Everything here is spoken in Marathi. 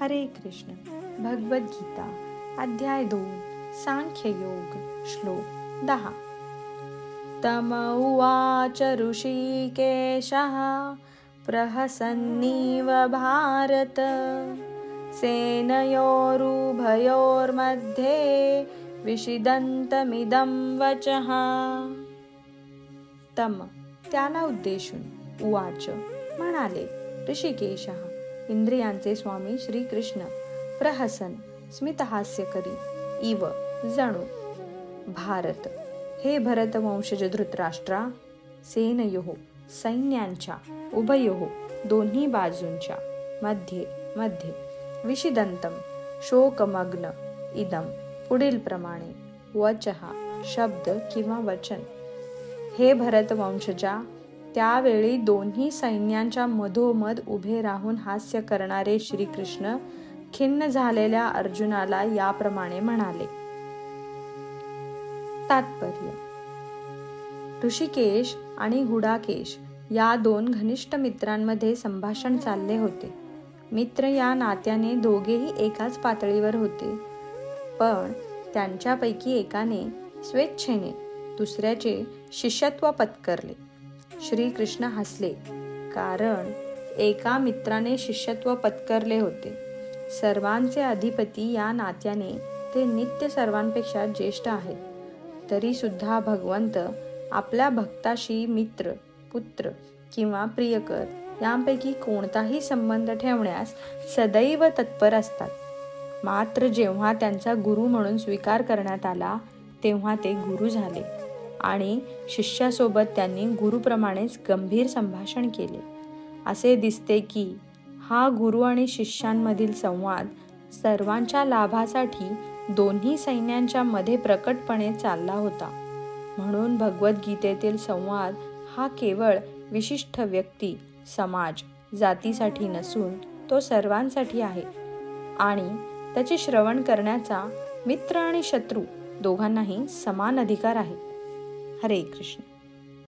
हरे कृष्ण. भगवद्गीता अध्याय 2 सांख्ययोग श्लोक 10. तम उवाच ऋषिकेशः प्रहसन्नीव भारत सेनयोरुभयोर्मध्ये विषिदन्तमिदं वचः. तम त्याला उद्देशून, उवाच म्हणाले, ऋषिकेशः इंद्रियांचे स्वामी श्रीकृष्ण, प्रहसन स्मितहास्य करी, इव जणू, भारत हे भरतवंशज धृतराष्ट्रा, सेनयोः सैन्यांच्या, उभयोः दोन्ही बाजूंच्या, मध्ये विषिदंतम शोकमग्न, इदम पुढील प्रमाणे, वचः शब्द किंवा वचन. हे भरतवंशजा, त्यावेळी दोन्ही सैन्यांच्या मधोमध उभे राहून हास्य करणारे श्रीकृष्ण खिन्न झालेल्या अर्जुनाला याप्रमाणे म्हणाले. तात्पर्य. ऋषिकेश आणि गुडाकेश या दोन घनिष्ठ मित्रांमध्ये संभाषण चालले होते. मित्र या नात्याने दोघेही एकाच पातळीवर होते, पण त्यांच्यापैकी एकाने स्वेच्छेने दुसऱ्याचे शिष्यत्व पत्करले. श्रीकृष्ण हसले, कारण एका मित्राने शिष्यत्व पत्करले होते. सर्वांचे अधिपती या नात्याने ते नित्य सर्वांपेक्षा ज्येष्ठ आहेत. तरी सुद्धा भगवंत आपल्या भक्ताशी मित्र, पुत्र किंवा प्रियकर यांपैकी कोणताही संबंध ठेवण्यास सदैव तत्पर असतात. मात्र जेव्हा त्यांचा गुरु म्हणून स्वीकार करण्यात आला, तेव्हा ते गुरु झाले आणि शिष्यासोबत त्यांनी गुरुप्रमाणेच गंभीर संभाषण केले. असे दिसते की हा गुरु आणि शिष्यांमधील संवाद सर्वांच्या लाभासाठी दोन्ही सैन्यांच्या मध्ये प्रकटपणे चालला होता. म्हणून भगवद्गीतेतील संवाद हा केवळ विशिष्ट व्यक्ती, समाज, जातीसाठी नसून तो सर्वांसाठी आहे आणि त्याचे श्रवण करण्याचा मित्र आणि शत्रू दोघांनाही समान अधिकार आहे. हरे कृष्ण.